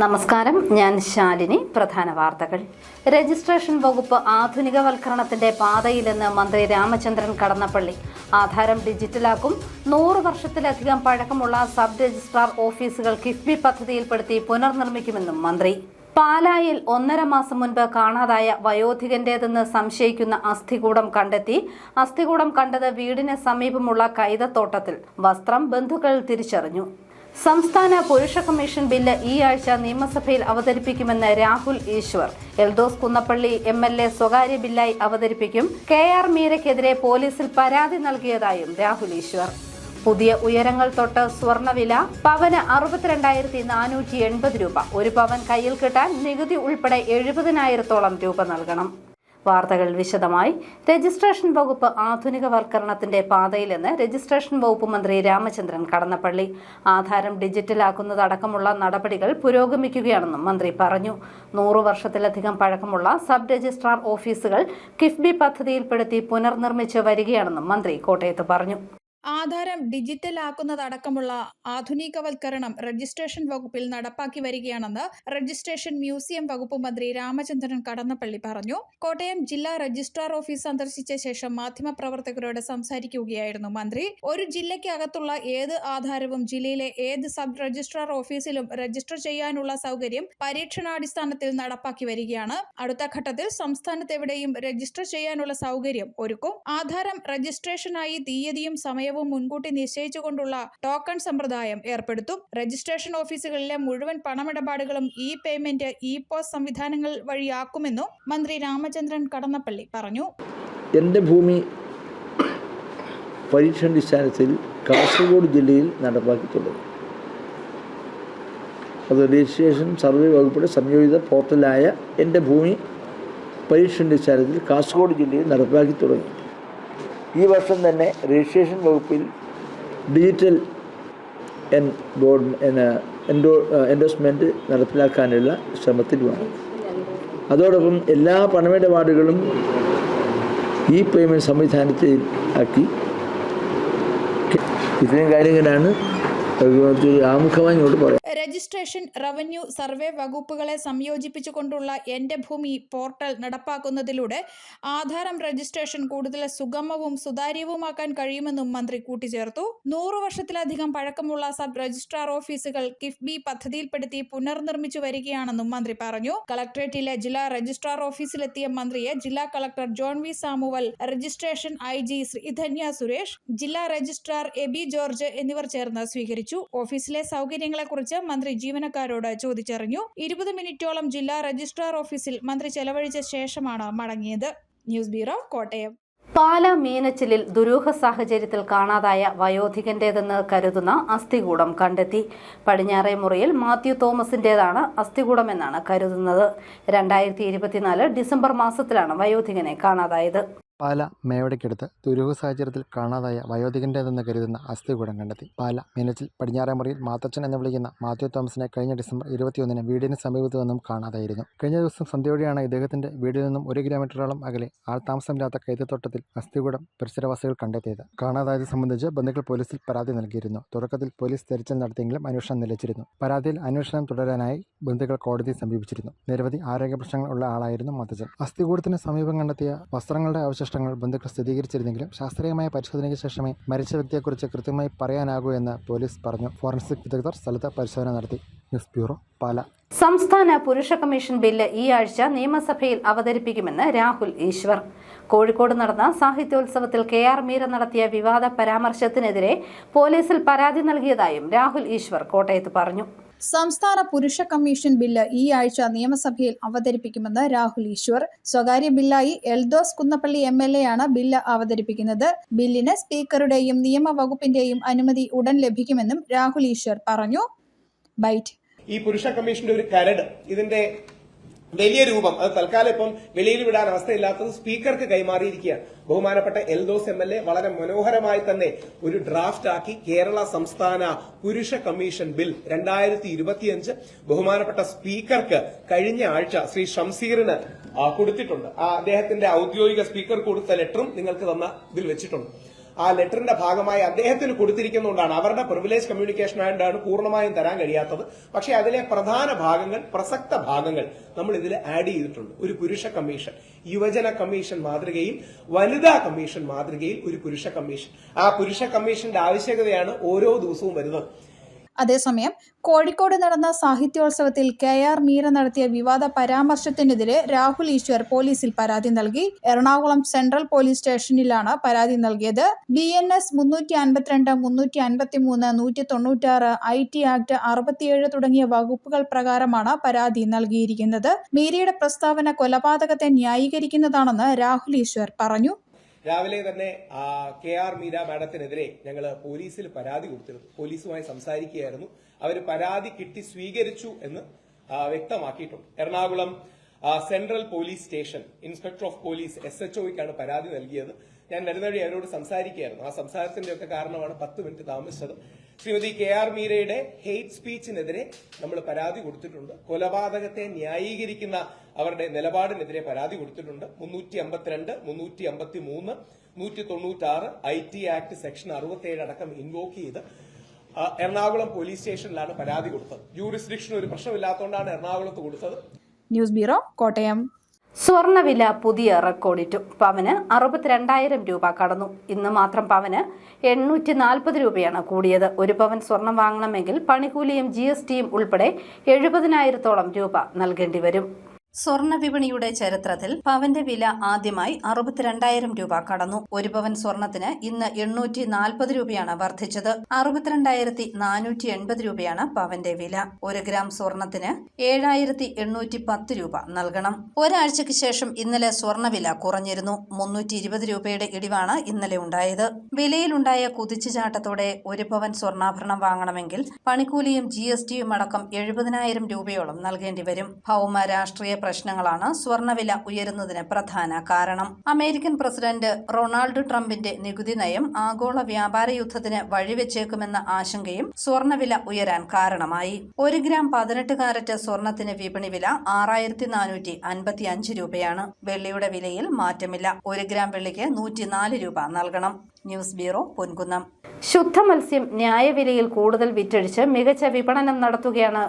നമസ്കാരം, ഞാൻ ശാലിനി. പ്രധാന വാർത്തകൾ. രജിസ്ട്രേഷൻ വകുപ്പ് ആധുനികവൽക്കരണത്തിന്റെ പാതയിലെന്ന് മന്ത്രി രാമചന്ദ്രൻ കടന്നപ്പള്ളി. ആധാരം ഡിജിറ്റലാക്കും. 100 വർഷത്തിലധികം പഴക്കമുള്ള സബ് രജിസ്ട്രാർ ഓഫീസുകൾ കിഫ്ബി പദ്ധതിയിൽപ്പെടുത്തി പുനർനിർമ്മിക്കുമെന്നും മന്ത്രി. പാലായിൽ 1.5 മാസം മുൻപ് കാണാതായ വയോധികന്റേതെന്ന് സംശയിക്കുന്ന അസ്ഥികൂടം കണ്ടെത്തി. അസ്ഥികൂടം കണ്ടത് വീടിന് സമീപമുള്ള കൈതത്തോട്ടത്തിൽ. വസ്ത്രം ബന്ധുക്കൾ തിരിച്ചറിഞ്ഞു. സംസ്ഥാന പുരുഷ കമ്മീഷൻ ബില്ല് ഈ ആഴ്ച നിയമസഭയിൽ അവതരിപ്പിക്കുമെന്ന് രാഹുൽ ഈശ്വർ. എൽദോസ് കുന്നപ്പള്ളി MLA സ്വകാര്യ ബില്ലായി അവതരിപ്പിക്കും. KR മീരയ്ക്കെതിരെ പോലീസിൽ പരാതി നൽകിയതായും രാഹുൽ ഈശ്വർ. പുതിയ ഉയരങ്ങൾ തൊട്ട് സ്വർണ്ണവില. പവന് 62,480 രൂപ. ഒരു പവൻ കയ്യിൽ കിട്ടാൻ നികുതി ഉൾപ്പെടെ 70,000-ഓളം രൂപ നൽകണം. വാർത്തകൾ വിശദമായി. രജിസ്ട്രേഷൻ വകുപ്പ് ആധുനികവൽക്കരണത്തിന്റെ പാതയിലെന്ന് രജിസ്ട്രേഷൻ വകുപ്പ് മന്ത്രി രാമചന്ദ്രൻ കടന്നപ്പള്ളി. ആധാരം ഡിജിറ്റലാക്കുന്നതടക്കമുള്ള നടപടികൾ പുരോഗമിക്കുകയാണെന്നും മന്ത്രി പറഞ്ഞു. 100 വർഷത്തിലധികം പഴക്കമുള്ള സബ് രജിസ്ട്രാർ ഓഫീസുകൾ കിഫ്ബി പദ്ധതിയിൽപ്പെടുത്തി പുനർനിർമ്മിച്ച് വരികയാണെന്നും മന്ത്രി കോട്ടയത്ത് പറഞ്ഞു. ആധാരം ഡിജിറ്റലാക്കുന്നതടക്കമുള്ള ആധുനികവൽക്കരണം രജിസ്ട്രേഷൻ വകുപ്പിൽ നടപ്പാക്കി വരികയാണെന്ന് രജിസ്ട്രേഷൻ മ്യൂസിയം വകുപ്പ് മന്ത്രി രാമചന്ദ്രൻ കടന്നപ്പള്ളി പറഞ്ഞു. കോട്ടയം ജില്ലാ രജിസ്ട്രാർ ഓഫീസ് സന്ദർശിച്ച ശേഷം മാധ്യമപ്രവർത്തകരോട് സംസാരിക്കുകയായിരുന്നു മന്ത്രി. ഒരു ജില്ലയ്ക്കകത്തുള്ള ഏത് ആധാരവും ജില്ലയിലെ ഏത് സബ് രജിസ്ട്രാർ ഓഫീസിലും രജിസ്റ്റർ ചെയ്യാനുള്ള സൗകര്യം പരീക്ഷണാടിസ്ഥാനത്തിൽ നടപ്പാക്കി വരികയാണ്. അടുത്ത ഘട്ടത്തിൽ സംസ്ഥാനത്തെവിടെയും രജിസ്റ്റർ ചെയ്യാനുള്ള സൗകര്യം ഒരുക്കും. ആധാരം രജിസ്ട്രേഷനായി തീയതിയും സമയവും മുൻകൂട്ടി നിശ്ചയിച്ചുകൊണ്ടുള്ള ടോക്കൺ സമ്പ്രദായം ഏർപ്പെടുത്തും. രജിസ്ട്രേഷൻ ഓഫീസുകളിലെ മുഴുവൻ പണമിടപാടുകളും പേയ്മെന്റ് പോസ്റ്റ് സംവിധാനങ്ങൾ വഴിയാക്കുമെന്നും മന്ത്രി രാമചന്ദ്രൻ കടന്നപ്പള്ളി പറഞ്ഞു. എൻ്റെ ഭൂമി പരീക്ഷണാടിസ്ഥാനത്തിൽ കാസർഗോഡ് ജില്ലയിൽ നടപ്പാക്കി തുടങ്ങി. അത് രജിസ്ട്രേഷൻ സർവേ വകുപ്പിൻ്റെ സംയോജിത പോർട്ടലായ എൻ്റെ ഭൂമി പരീക്ഷണാടിസ്ഥാനത്തിൽ കാസർഗോഡ് ജില്ലയിൽ നടപ്പാക്കി തുടങ്ങി. ഈ വർഷം തന്നെ രജിസ്ട്രേഷൻ വകുപ്പിൽ ഡിജിറ്റൽ എൻഡോഴ്സ്മെൻറ്റ് നടപ്പിലാക്കാനുള്ള ശ്രമത്തിലുമാണ്. അതോടൊപ്പം എല്ലാ പണമിടപാടുകളും പേയ്മെൻറ്റ് സംവിധാനത്തിൽ ആക്കി. ഇത്രയും കാര്യങ്ങളാണ് ആമുഖമായി ഇങ്ങോട്ട് പറയാം. രജിസ്ട്രേഷൻ, റവന്യൂ, സർവേ വകുപ്പുകളെ സംയോജിപ്പിച്ചുകൊണ്ടുള്ള എൻ്റെ ഭൂമി പോർട്ടൽ നടപ്പാക്കുന്നതിലൂടെ ആധാരം രജിസ്ട്രേഷൻ കൂടുതൽ സുഗമവും സുതാര്യവുമാക്കാൻ കഴിയുമെന്നും മന്ത്രി കൂട്ടിച്ചേർത്തു. 100 വർഷത്തിലധികം പഴക്കമുള്ള സബ് രജിസ്ട്രാർ ഓഫീസുകൾ കിഫ്ബി പദ്ധതിയിൽപ്പെടുത്തി പുനർനിർമ്മിച്ചു വരികയാണെന്നും മന്ത്രി പറഞ്ഞു. കളക്ടറേറ്റിലെ ജില്ലാ രജിസ്ട്രാർ ഓഫീസിലെത്തിയ മന്ത്രിയെ ജില്ലാ collector John V Samuel, registration IG Sreedhanya Suresh, ജില്ലാ രജിസ്ട്രാർ എബി ജോർജ് എന്നിവർ ചേർന്ന് സ്വീകരിച്ചു. ഓഫീസിലെ സൗകര്യങ്ങളെക്കുറിച്ച് മന്ത്രി ജീവനക്കാരോട് ചോദിച്ചറിഞ്ഞു. 20 മിനിറ്റോളം ജില്ലാ രജിസ്ട്രാർ ഓഫീസിൽ മന്ത്രി ചെലവഴിച്ച ശേഷമാണ് മടങ്ങിയത്. News bureau, Kottayam. പാല മീനച്ചിലിൽ ദുരൂഹ സാഹചര്യത്തിൽ കാണാതായ വയോധികന്റേതെന്ന് കരുതുന്ന അസ്ഥികൂടം കണ്ടെത്തി. പടിഞ്ഞാറേ മുറിയിൽ മാത്യു തോമസിന്റേതാണ് അസ്ഥികൂടമെന്നാണ് കരുതുന്നത്. 2024 ഡിസംബർ മാസത്തിലാണ് വയോധികനെ കാണാതായത്. പാല മേവടയ്ക്കടുത്ത് ദുരൂഹ സാഹചര്യത്തിൽ കാണാതായ വയോധികന്റേതെന്ന് കരുതുന്ന അസ്ഥികൂടം കണ്ടെത്തി. പാല മീനച്ചിൽ പടിഞ്ഞാറേമുറിയിൽ മാത്തച്ഛൻ എന്ന് വിളിക്കുന്ന മാത്യു തോമസിനെ കഴിഞ്ഞ ഡിസംബർ 21-ന് വീടിന് സമീപത്തു നിന്നും കാണാതായിരുന്നു. കഴിഞ്ഞ ദിവസം സന്ധ്യയോടെയാണ് ഇദ്ദേഹത്തിന്റെ വീടിൽ നിന്നും 1 കിലോമീറ്ററോളം അകലെ ആൾതാമസമില്ലാത്ത കൈതത്തോട്ടത്തിൽ അസ്ഥികൂടം പരിസരവാസികൾ കണ്ടെത്തിയത്. കാണാതായത് സംബന്ധിച്ച് ബന്ധുക്കൾ പോലീസിൽ പരാതി നൽകിയിരുന്നു. തുടക്കത്തിൽ പോലീസ് തെരച്ചിൽ നടത്തിയെങ്കിലും അന്വേഷണം നിലച്ചിരുന്നു. പരാതിയിൽ അന്വേഷണം തുടരാനായി ബന്ധുക്കൾ കോടതിയെ സമീപിച്ചിരുന്നു. നിരവധി ആരോഗ്യ പ്രശ്നങ്ങൾ ഉള്ള ആളായിരുന്നു മാത്തച്ഛൻ. അസ്ഥികൂടത്തിന് സമീപം കണ്ടെത്തിയ വസ്ത്രങ്ങളുടെ അവശിഷ്ടങ്ങൾ ബന്ധുക്കൾ സ്ഥിരീകരിച്ചിരുന്നെങ്കിലും ശാസ്ത്രീയമായ പരിശോധനയ്ക്ക് ശേഷമേ മരിച്ച വ്യക്തിയെക്കുറിച്ച് കൃത്യമായി പറയാനാകൂ എന്ന് പോലീസ് പറഞ്ഞു. ഫോറൻസിക് വിദഗ്ധർ സ്ഥലത്ത് പരിശോധന നടത്തി. ന്യൂസ് ബ്യൂറോ, പാല. സംസ്ഥാന പുരുഷ കമ്മീഷൻ ബില്ല് ഈ ആഴ്ച നിയമസഭയിൽ അവതരിപ്പിക്കുമെന്ന് രാഹുൽ ഈശ്വർ. കോഴിക്കോട് നടന്ന സാഹിത്യോത്സവത്തിൽ KR മീര നടത്തിയ വിവാദ പരാമർശത്തിനെതിരെ പോലീസിൽ പരാതി നൽകിയതായും രാഹുൽ ഈശ്വർ കോട്ടയത്ത് പറഞ്ഞു. സംസ്ഥാന പുരുഷ കമ്മീഷൻ ബില്ല് ഈ ആഴ്ച നിയമസഭയിൽ അവതരിപ്പിക്കുമെന്ന് രാഹുൽ ഈശ്വർ. സ്വകാര്യ ബില്ലായി എൽദോസ് കുന്നപ്പള്ളി MLA ആണ് ബില്ല് അവതരിപ്പിക്കുന്നത്. ബില്ലിന് സ്പീക്കറുടെയും നിയമവകുപ്പിന്റെയും അനുമതി ഉടൻ ലഭിക്കുമെന്നും രാഹുൽ ഈശ്വർ പറഞ്ഞു. ബൈറ്റ്. ഈ പുരുഷ കമ്മീഷന്റെ ഒരു കരട്, ഇതിന്റെ വലിയ രൂപം അത് തൽക്കാലം ഇപ്പം വെളിയിൽ വിടാൻ അവസ്ഥയില്ലാത്തത് സ്പീക്കർക്ക് കൈമാറിയിരിക്കുകയാണ്. ബഹുമാനപ്പെട്ട എൽദോസ് MLA വളരെ മനോഹരമായി തന്നെ ഒരു ഡ്രാഫ്റ്റ് ആക്കി കേരള സംസ്ഥാന പുരുഷ കമ്മീഷൻ ബിൽ 2025 ബഹുമാനപ്പെട്ട സ്പീക്കർക്ക് കഴിഞ്ഞ ആഴ്ച ശ്രീ ഷംസീറിന് കൊടുത്തിട്ടുണ്ട്. അദ്ദേഹത്തിന്റെ ഔദ്യോഗിക സ്പീക്കർ കൊടുത്ത ലെറ്ററും നിങ്ങൾക്ക് ഇതിൽ വെച്ചിട്ടുണ്ട്. ആ ലെറ്ററിന്റെ ഭാഗമായി അദ്ദേഹത്തിന് കൊടുത്തിരിക്കുന്നതുകൊണ്ടാണ്, അവരുടെ പ്രിവിലേജ് കമ്മ്യൂണിക്കേഷൻ ആയതുകൊണ്ടാണ് പൂർണ്ണമായും തരാൻ കഴിയാത്തത്. പക്ഷേ അതിലെ പ്രധാന ഭാഗങ്ങൾ, പ്രസക്ത ഭാഗങ്ങൾ നമ്മൾ ഇതിൽ ആഡ് ചെയ്തിട്ടുണ്ട്. ഒരു പുരുഷ കമ്മീഷൻ, യുവജന കമ്മീഷൻ മാതൃകയിൽ, വനിതാ കമ്മീഷൻ മാതൃകയിൽ ഒരു പുരുഷ കമ്മീഷൻ. ആ പുരുഷ കമ്മീഷന്റെ ആവശ്യകതയാണ് ഓരോ ദിവസവും വരുന്നത്. അതേസമയം കോഴിക്കോട് നടന്ന സാഹിത്യോത്സവത്തിൽ KR മീര നടത്തിയ വിവാദ പരാമർശത്തിനെതിരെ രാഹുൽ ഈശ്വർ പോലീസിൽ പരാതി നൽകി. എറണാകുളം സെൻട്രൽ പോലീസ് സ്റ്റേഷനിലാണ് പരാതി നൽകിയത്. BNS 352, 353, 196, IT ആക്ട് 67 തുടങ്ങിയ വകുപ്പുകൾ പ്രകാരമാണ് പരാതി നൽകിയിരിക്കുന്നത്. മീരയുടെ പ്രസ്താവന കൊലപാതകത്തെ ന്യായീകരിക്കുന്നതാണെന്ന് രാഹുൽ ഈശ്വർ പറഞ്ഞു. രാവിലെ തന്നെ KR മീര മാഡത്തിനെതിരെ ഞങ്ങൾ പോലീസിൽ പരാതി കൊടുത്തിരുന്നു. പോലീസുമായി സംസാരിക്കുകയായിരുന്നു. അവർ പരാതി കിട്ടി സ്വീകരിച്ചു എന്ന് വ്യക്തമാക്കിയിട്ടുണ്ട്. Ernakulam central police station inspector of police SHOയ്ക്കാണ് പരാതി നൽകിയത്. ഞാൻ വരുന്ന വഴി അവരോട് സംസാരിക്കുകയായിരുന്നു. ആ സംസാരത്തിന്റെ ഒക്കെ കാരണമാണ് 10 മിനിറ്റ് താമസിച്ചത്. ശ്രീമതി KR മീരയുടെ ഹെയ്റ്റ് സ്പീച്ചിനെതിരെ നമ്മൾ പരാതി കൊടുത്തിട്ടുണ്ട്. കൊലപാതകത്തെ ന്യായീകരിക്കുന്ന അവരുടെ നിലപാടിനെതിരെ പരാതി കൊടുത്തിട്ടുണ്ട്. 352, 353, 196 IT ആക്ട് സെക്ഷൻ 67 അടക്കം ഇൻവോക്ക് ചെയ്ത് എറണാകുളം പോലീസ് സ്റ്റേഷനിലാണ് പരാതി കൊടുത്തത്. ജൂറിസ്ഡിക്ഷൻ ഒരു പ്രശ്നമില്ലാത്തതുകൊണ്ടാണ് എറണാകുളത്ത് കൊടുത്തത്. News bureau, Kottayam. സ്വർണ്ണവില പുതിയ റെക്കോർഡിട്ടു. പവന് 62,000 രൂപ കടന്നു. ഇന്ന് മാത്രം പവന് 840 രൂപയാണ് കൂടിയത്. ഒരു പവൻ സ്വർണം വാങ്ങണമെങ്കിൽ പണിക്കൂലിയും GSTയും ഉൾപ്പെടെ 70,000-ഓളം രൂപ നൽകേണ്ടി വരും. സ്വർണ്ണ വിപണിയുടെ ചരിത്രത്തിൽ പവന്റെ വില ആദ്യമായി 62,000 രൂപ കടന്നു. ഒരു പവൻ സ്വർണത്തിന് ഇന്ന് 840 രൂപയാണ് വർദ്ധിച്ചത്. 62,480 രൂപയാണ് പവന്റെ വില. 1 ഗ്രാം സ്വർണത്തിന് 7,810 രൂപ നൽകണം. ഒരാഴ്ചയ്ക്ക് ശേഷം ഇന്നലെ സ്വർണ്ണവില കുറഞ്ഞിരുന്നു. 320 രൂപയുടെ ഇടിവാണ് ഇന്നലെ ഉണ്ടായത്. വിലയിലുണ്ടായ കുതിച്ചുചാട്ടത്തോടെ ഒരു പവൻ സ്വർണ്ണാഭരണം വാങ്ങണമെങ്കിൽ പണിക്കൂലിയും GSTയും അടക്കം 70,000 രൂപയോളം നൽകേണ്ടി വരും. ഭൗമ രാഷ്ട്രീയ പ്രശ്നങ്ങളാണ് സ്വർണ്ണവില ഉയരുന്നതിന് പ്രധാന കാരണം. അമേരിക്കൻ പ്രസിഡന്റ് റൊണാൾഡ് ട്രംപിന്റെ നികുതി നയം ആഗോള വ്യാപാര യുദ്ധത്തിന് വഴിവെച്ചേക്കുമെന്ന ആശങ്കയും സ്വർണ്ണവില ഉയരാൻ കാരണമായി. 1 ഗ്രാം 18 കാരറ്റ് സ്വർണത്തിന് വിപണി വില 6,455 രൂപയാണ്. വെള്ളിയുടെ വിലയിൽ മാറ്റമില്ല. 1 ഗ്രാം വെള്ളിക്ക് 104 രൂപ നൽകണം. News bureau, Ponkunnam. ശുദ്ധമത്സ്യം ന്യായവിലയിൽ കൂടുതൽ വിറ്റഴിച്ച് മികച്ച വിപണനം നടത്തുകയാണ്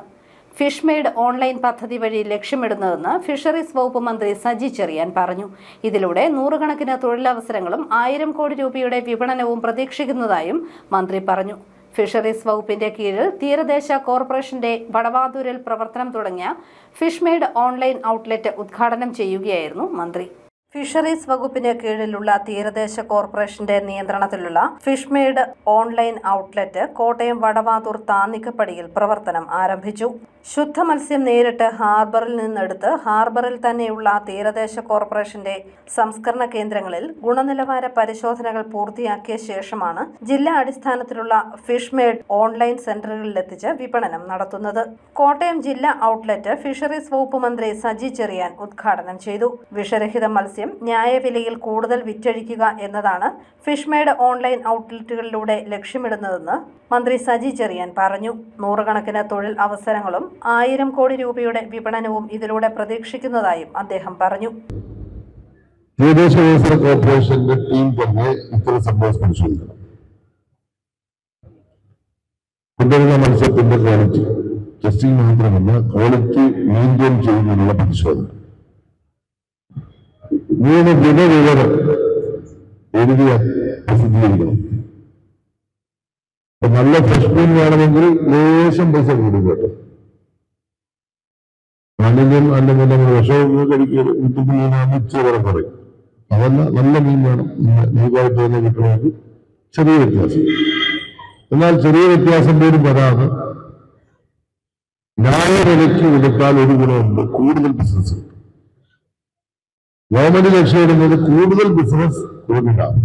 ഫിഷ് മെയ്ഡ് ഓൺലൈൻ പദ്ധതി വഴി ലക്ഷ്യമിടുന്നതെന്ന് ഫിഷറീസ് വകുപ്പ് മന്ത്രി സജി ചെറിയാൻ പറഞ്ഞു. ഇതിലൂടെ 100 കണക്കിന് തൊഴിലവസരങ്ങളും 1000 കോടി രൂപയുടെ വിപണനവും പ്രതീക്ഷിക്കുന്നതായും മന്ത്രി പറഞ്ഞു. ഫിഷറീസ് വകുപ്പിന്റെ കീഴിൽ തീരദേശ കോർപ്പറേഷന്റെ വടവാതൂരിൽ പ്രവർത്തനം തുടങ്ങിയ ഫിഷ് മെയ്ഡ് ഓൺലൈൻ ഔട്ട്ലെറ്റ് ഉദ്ഘാടനം ചെയ്യുകയായിരുന്നു മന്ത്രി. ഫിഷറീസ് വകുപ്പിന് കീഴിലുള്ള തീരദേശ കോർപ്പറേഷന്റെ നിയന്ത്രണത്തിലുള്ള fish maid online outlet Kottayam Vadavathoor താന്നിക്കപ്പടിയിൽ പ്രവർത്തനം ആരംഭിച്ചു. ശുദ്ധമത്സ്യം നേരിട്ട് ഹാർബറിൽ നിന്നെടുത്ത് ഹാർബറിൽ തന്നെയുള്ള തീരദേശ കോർപ്പറേഷന്റെ സംസ്കരണ കേന്ദ്രങ്ങളിൽ ഗുണനിലവാര പരിശോധനകൾ പൂർത്തിയാക്കിയ ശേഷമാണ് ജില്ലാ അടിസ്ഥാനത്തിലുള്ള ഫിഷ് മെയ്ഡ് ഓൺലൈൻ സെന്ററുകളിലെത്തിച്ച് വിപണനം നടത്തുന്നത്. കോട്ടയം ജില്ലാ ഔട്ട്ലെറ്റ് ഫിഷറീസ് വകുപ്പ് മന്ത്രി സജി ചെറിയാൻ ഉദ്ഘാടനം ചെയ്തു. വിഷരഹിത മത്സ്യം ന്യായവിലയിൽ കൂടുതൽ വിറ്റഴിക്കുക എന്നതാണ് ഫിഷ് മെയ്ഡ് ഓൺലൈൻ ഔട്ട്ലെറ്റുകളിലൂടെ ലക്ഷ്യമിടുന്നതെന്ന് മന്ത്രി സജി ചെറിയാൻ പറഞ്ഞു. 100 കണക്കിന് തൊഴിൽ അവസരങ്ങളും 1000 കോടി രൂപയുടെ വിപണനവും ഇതിലൂടെ പ്രതീക്ഷിക്കുന്നതായും അദ്ദേഹം പറഞ്ഞു. തീരദേശ വികസന കോർപ്പറേഷന്റെ ടീം തന്നെ ഇത്തരം സംഭവം പരിശോധിക്കണം. കൊണ്ടുവരുന്ന മത്സ്യത്തിന്റെ ക്വാളിറ്റി ടെസ്റ്റിംഗ് മാത്രമല്ല, ക്വാളിറ്റി മെയിൻറ്റെയിൻ ചെയ്യുന്നതിനുള്ള പരിശോധന. 3 ദിനവിവരം എഴുതി പ്രസിദ്ധീകരിക്കണം. നല്ല ഫ്രഷ് മീൻ വേണമെങ്കിൽ ലേശം പൈസ കൊടുക്കട്ടെ. അല്ലെങ്കിൽ അല്ലെങ്കിൽ നമ്മൾ വിഷം കഴിക്കുന്ന ചെറുപറ പറയും. അതല്ല, നല്ല മീൻ വേണം. ലീവായിട്ട് തന്നെ കിട്ടണമെങ്കിൽ ചെറിയ വ്യത്യാസം. എന്നാൽ ചെറിയ വ്യത്യാസം പോലും വരാതെ ന്യായവിലയ്ക്ക് എടുത്താൽ ഒരു ഗുണമുണ്ട്, കൂടുതൽ ബിസിനസ്. ഗവൺമെന്റ് ലക്ഷ്യമിടുന്നത് കൂടുതൽ ബിസിനസ് ഉണ്ടാകും.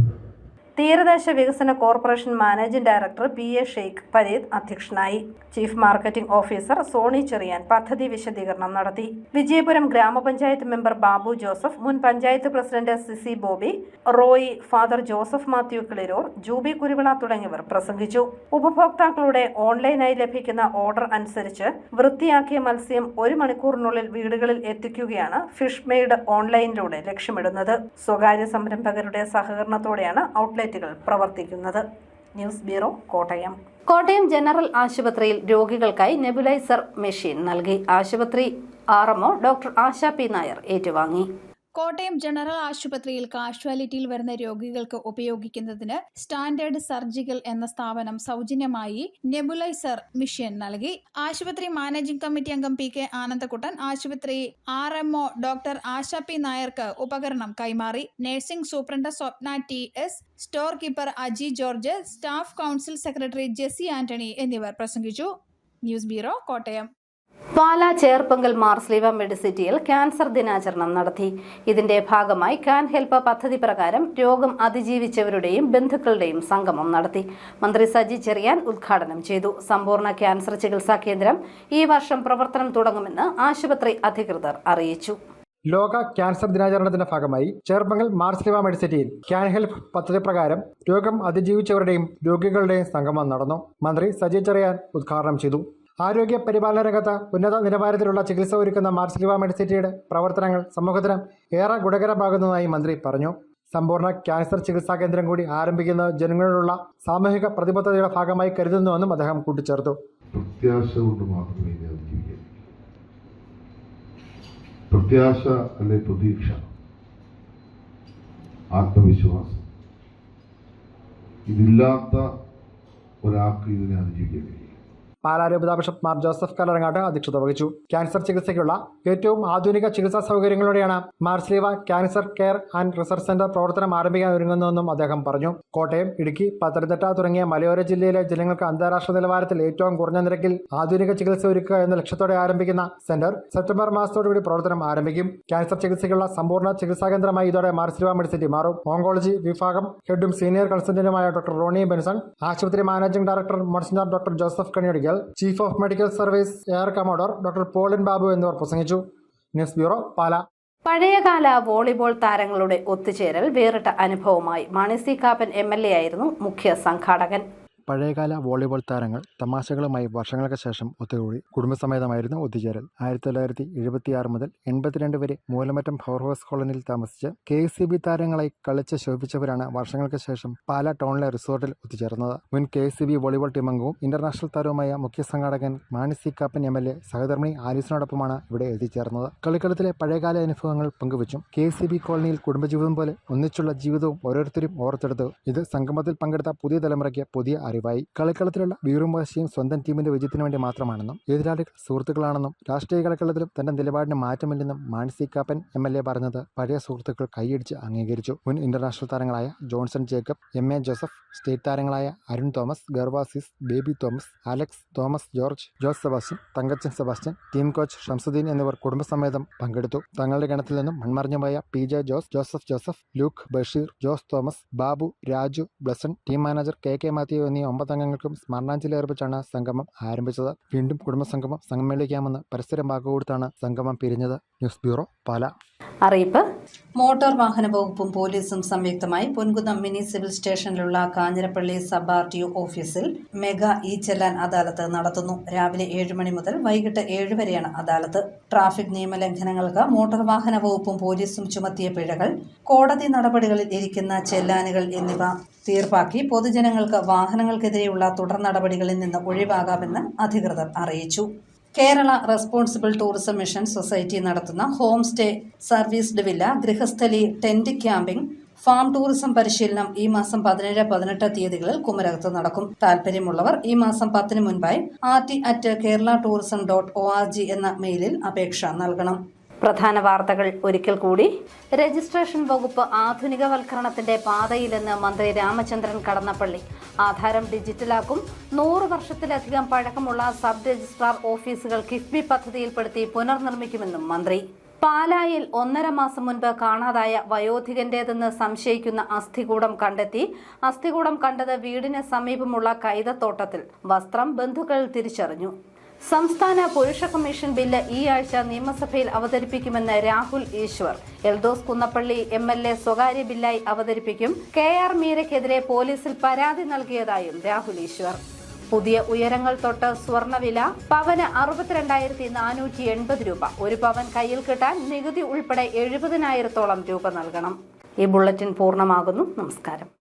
തീരദേശ വികസന corporation managing director PA Sheikh Fareed അധ്യക്ഷനായി. Chief marketing officer Soni Cherian പദ്ധതി വിശദീകരണം നടത്തി. വിജയപുരം ഗ്രാമപഞ്ചായത്ത് മെമ്പർ ബാബു ജോസഫ്, മുൻ panchayat president CC Bobby, Roy, father Joseph Mathew Kiliroor, Juby Kuruvila തുടങ്ങിയവർ പ്രസംഗിച്ചു. ഉപഭോക്താക്കളുടെ ഓൺലൈനായി ലഭിക്കുന്ന ഓർഡർ അനുസരിച്ച് വൃത്തിയാക്കിയ മത്സ്യം 1 മണിക്കൂറിനുള്ളിൽ വീടുകളിൽ എത്തിക്കുകയാണ് ഫിഷ് മെയ്ഡ് ഓൺലൈനിലൂടെ ലക്ഷ്യമിടുന്നത്. സ്വകാര്യ സംരംഭകരുടെ സഹകരണത്തോടെയാണ് ഔട്ട്ലെറ്റ് യൂണിറ്റുകൾ പ്രവർത്തിക്കുന്നത്. News bureau, Kottayam. Kottayam general ആശുപത്രിയിൽ രോഗികൾക്കായി നെബുലൈസർ മെഷീൻ നൽകി. ആശുപത്രി RMO doctor Asha P Nair ഏറ്റുവാങ്ങി. കോട്ടയം ജനറൽ ആശുപത്രിയിൽ കാഷ്വാലിറ്റിയിൽ വരുന്ന രോഗികൾക്ക് ഉപയോഗിക്കുന്നതിന് സ്റ്റാൻഡേർഡ് സർജിക്കൽ എന്ന സ്ഥാപനം സൗജന്യമായി നെബുലൈസർ മെഷീൻ നൽകി. ആശുപത്രി മാനേജിംഗ് കമ്മിറ്റി അംഗം PK ആനന്ദക്കുട്ടൻ ആശുപത്രി RMO ഡോക്ടർ ആശ പി നായർക്ക് ഉപകരണം കൈമാറി. Nursing superintendent Swapna TS, store keeper Aji George, staff council secretary Jessy Antony എന്നിവർ പ്രസംഗിച്ചു. News bureau, Kottayam. പാലാ ചേർപ്പങ്കൽ മാർസ്ലീവ മെഡിസിറ്റിയിൽ ക്യാൻസർ ദിനാചരണം നടത്തി. ഇതിന്റെ ഭാഗമായി ക്യാൻ ഹെൽപ്പ് പദ്ധതി പ്രകാരം രോഗം അതിജീവിച്ചവരുടെയും ബന്ധുക്കളുടെയും സംഗമം നടത്തി. മന്ത്രി സജി ചെറിയാൻ ഉദ്ഘാടനം ചെയ്തു. സമ്പൂർണ്ണ ക്യാൻസർ ചികിത്സാ കേന്ദ്രം ഈ വർഷം പ്രവർത്തനം തുടങ്ങുമെന്ന് ആശുപത്രി അധികൃതർ അറിയിച്ചു. ലോക ക്യാൻസർ ദിനാചരണത്തിന്റെ ഭാഗമായി ചേർപ്പങ്കൽ മാർസ്ലീവ മെഡിസിറ്റിയിൽ ക്യാൻ ഹെൽപ്പ് പദ്ധതി പ്രകാരം രോഗം അതിജീവിച്ചവരുടെയും രോഗികളുടെയും സംഗമം നടന്നു. മന്ത്രി സജി ചെറിയാൻ ഉദ്ഘാടനം ചെയ്തു. ആരോഗ്യ പരിപാലന രംഗത്ത് ഉന്നത നിലവാരത്തിലുള്ള ചികിത്സ ഒരുക്കുന്ന മാർസ്ലീവ മെഡിസിറ്റിയുടെ പ്രവർത്തനങ്ങൾ സമൂഹത്തിന് ഏറെ ഗുണകരമാകുന്നതായി മന്ത്രി പറഞ്ഞു. സമ്പൂർണ്ണ ക്യാൻസർ ചികിത്സാ കേന്ദ്രം കൂടി ആരംഭിക്കുന്നത് ജനങ്ങളോടുള്ള സാമൂഹിക പ്രതിബദ്ധതയുടെ ഭാഗമായി കരുതുന്നുവെന്നും അദ്ദേഹം കൂട്ടിച്ചേർത്തു. പ്രത്യാശ കൊണ്ട് മാത്രമേ ജീവിക്കാൻ. പ്രത്യാശ അല്ലെ പ്രതീക്ഷ, ആത്മവിശ്വാസം, ഇതില്ലാത്ത ഒരാൾക്ക് ഇതിനെ അതിജീവിക്കാൻ കഴിയും. പാലാ രൂപതാ ബിഷപ്പ് മാർ ജോസഫ് കല്ലറങ്ങാട്ട് അധ്യക്ഷത വഹിച്ചു. ക്യാൻസർ ചികിത്സയ്ക്കുള്ള ഏറ്റവും ആധുനിക ചികിത്സാ സൗകര്യങ്ങളോടെയാണ് Marsleeva cancer care and research centre പ്രവർത്തനം ആരംഭിക്കാൻ ഒരുങ്ങുന്നതെന്നും അദ്ദേഹം പറഞ്ഞു. കോട്ടയം, ഇടുക്കി, പത്തനംതിട്ട തുടങ്ങിയ മലയോര ജില്ലയിലെ ജനങ്ങൾക്ക് അന്താരാഷ്ട്ര നിലവാരത്തിൽ ഏറ്റവും കുറഞ്ഞ നിരക്കിൽ ആധുനിക ചികിത്സ ഒരുക്കുക എന്ന ലക്ഷ്യത്തോടെ ആരംഭിക്കുന്ന സെന്റർ സെപ്റ്റംബർ മാസത്തോടുകൂടി പ്രവർത്തനം ആരംഭിക്കും. ക്യാൻസർ ചികിത്സയ്ക്കുള്ള സമ്പൂർണ്ണ ചികിത്സാ കേന്ദ്രമായി ഇതോടെ മാർസ്ലീവ മെഡിസിറ്റി മാറും. ഓങ്കോളജി വിഭാഗം ഹെഡും സീനിയർ കൺസൾട്ടന്റുമായ ഡോക്ടർ റോണി ബെൻസൺ, ആശുപത്രി managing director monsignor doctor Joseph Kaniyadickal, chief of medical service air commodore doctor Paulin Babu എന്നിവർ പ്രസംഗിച്ചു. News bureau, Pala. പഴയകാല വോളിബോൾ താരങ്ങളുടെ ഒത്തുചേരൽ വേറിട്ട അനുഭവമായി. മാണി സി കാപ്പൻ MLA ആയിരുന്നു മുഖ്യ സംഘാടകൻ. പഴയകാല വോളിബോൾ താരങ്ങൾ തമാശകളുമായി വർഷങ്ങൾക്ക് ശേഷം ഒത്തുകൂടി. കുടുംബസമേതമായിരുന്നു ഒത്തുചേരൽ. 1976 മുതൽ 82 വരെ മൂലമറ്റം പവർ ഹൗസ് കോളനിയിൽ താമസിച്ച് KSCB താരങ്ങളായി കളിച്ച് ശോഭിച്ചവരാണ് വർഷങ്ങൾക്ക് ശേഷം പാലാ ടൗണിലെ റിസോർട്ടിൽ ഒത്തുചേർന്നത്. മുൻ KSCB വോളിബോൾ ടീം അംഗവും ഇന്റർനാഷണൽ താരവുമായ മുഖ്യ സംഘാടകൻ മാണി സി കാപ്പൻ MLA സഹധർമ്മിണി ആലീസിനോടൊപ്പമാണ് ഇവിടെ എത്തിച്ചേർന്നത്. കളിക്കളത്തിലെ പഴയകാല അനുഭവങ്ങൾ പങ്കുവച്ചും KSCB കോളനിയിൽ കുടുംബജീവിതം പോലെ ഒന്നിച്ചുള്ള ജീവിതവും ഓരോരുത്തരും ഓർത്തെടുത്തു. ഇത് സംഗമത്തിൽ പങ്കെടുത്ത പുതിയ തലമുറയ്ക്ക് പുതിയ അറിവായി. കളിക്കളത്തിലുള്ള വീറും വാശിയും സ്വന്തം ടീമിന്റെ വിജയത്തിന് വേണ്ടി മാത്രമാണെന്നും എതിരാളികൾ സുഹൃത്തുക്കളാണെന്നും രാഷ്ട്രീയ കളിക്കളത്തിലും തന്റെ നിലപാടിന് മാറ്റമില്ലെന്നും മാണി സി കാപ്പൻ MLA പറഞ്ഞത് പഴയ സുഹൃത്തുക്കൾ കൈയടിച്ച് അംഗീകരിച്ചു. മുൻ ഇന്റർനാഷണൽ താരങ്ങളായ Johnson Jacob, MA Joseph, state താരങ്ങളായ Arun Thomas, Gervasis, Baby Thomas, Alex, Thomas George, Jose Sebastian, Thankachan Sebastian, team coach Shamsuddin എന്നിവർ കുടുംബസമേതം പങ്കെടുത്തു. തങ്ങളുടെ ഗണത്തിൽ നിന്നും മൺമറഞ്ഞുപോയ PJ Jose, Joseph, Luke, Basheer, Jose Thomas, Babu, Raju, Blesson, team manager KK Mathew എന്നീ 9 അംഗങ്ങൾക്കും സ്മരണാഞ്ജലി അർപ്പിച്ചാണ് സംഗമം ആരംഭിച്ചത്. വീണ്ടും കുടുംബസംഗമം സമ്മേളിക്കാമെന്ന് പരസ്പരം വാക്കുകൊടുത്താണ് സംഗമം പിരിഞ്ഞത്. News bureau, Pala. അറിയിപ്പ്. മോട്ടോർ വാഹന വകുപ്പും പോലീസും സംയുക്തമായി പൊൻകുന്നം മിനി സിവിൽ സ്റ്റേഷനിലുള്ള കാഞ്ഞിരപ്പള്ളി സബ് RTO ഓഫീസിൽ മെഗാ ചെല്ലാൻ അദാലത്ത് നടത്തുന്നു. രാവിലെ 7 മണി മുതൽ വൈകിട്ട് 7 വരെയാണ് അദാലത്ത്. ട്രാഫിക് നിയമലംഘനങ്ങൾക്ക് മോട്ടോർ വാഹന വകുപ്പും പോലീസും ചുമത്തിയ പിഴകൾ, കോടതി നടപടികളിൽ ഇരിക്കുന്ന ചെല്ലാനുകൾ എന്നിവ തീർപ്പാക്കി പൊതുജനങ്ങൾക്ക് വാഹനങ്ങൾക്കെതിരെയുള്ള തുടർ നടപടികളിൽ നിന്ന് ഒഴിവാകാമെന്ന് അധികൃതർ അറിയിച്ചു. Kerala responsible tourism mission society നടത്തുന്ന ഹോം സ്റ്റേ, സർവീസ്ഡ് വില്ല, ഗൃഹസ്ഥലി, ടെന്റ് ക്യാമ്പിംഗ്, ഫാം ടൂറിസം പരിശീലനം ഈ മാസം 17, 18 തീയതികളിൽ കുമരകത്ത് നടക്കും. താൽപര്യമുള്ളവർ ഈ മാസം 10 മുൻപായി rt@keralaTourism.org എന്ന മെയിലിൽ അപേക്ഷ നൽകണം. പ്രധാന വാർത്തകൾ ഒരിക്കൽ കൂടി. രജിസ്ട്രേഷൻ വകുപ്പ് ആധുനികവൽക്കരണത്തിന്റെ പാതയിലെന്ന് മന്ത്രി രാമചന്ദ്രൻ കടന്നപ്പള്ളി. ആധാരം ഡിജിറ്റലാക്കും. 100 വർഷത്തിലധികം പഴക്കമുള്ള സബ് രജിസ്ട്രാർ ഓഫീസുകൾ കിഫ്ബി പദ്ധതിയിൽപ്പെടുത്തി പുനർനിർമ്മിക്കുമെന്നും മന്ത്രി. പാലായിൽ 1.5 മാസം മുൻപ് കാണാതായ വയോധികന്റേതെന്ന് സംശയിക്കുന്ന അസ്ഥികൂടം കണ്ടെത്തി. അസ്ഥികൂടം കണ്ടത് വീടിന് സമീപമുള്ള കൈതത്തോട്ടത്തിൽ. വസ്ത്രം ബന്ധുക്കൾ തിരിച്ചറിഞ്ഞു. സംസ്ഥാന പുരുഷ കമ്മീഷൻ ബില്ല് ഈ ആഴ്ച നിയമസഭയിൽ അവതരിപ്പിക്കുമെന്ന് രാഹുൽ ഈശ്വർ. എൽദോസ് കുന്നപ്പള്ളി MLA സ്വകാര്യ ബില്ലായി അവതരിപ്പിക്കും. KR മീരയ്ക്കെതിരെ പോലീസിൽ പരാതി നൽകിയതായും രാഹുൽ ഈശ്വർ. പുതിയ ഉയരങ്ങൾ തൊട്ട് സ്വർണ്ണവില. പവന് 62,480 രൂപ. ഒരു പവൻ കയ്യിൽ കിട്ടാൻ നികുതി ഉൾപ്പെടെ 70,000-ഓളം രൂപ നൽകണം. ഈ ബുള്ളറ്റിൻ പൂർണ്ണമാകുന്നു. നമസ്കാരം.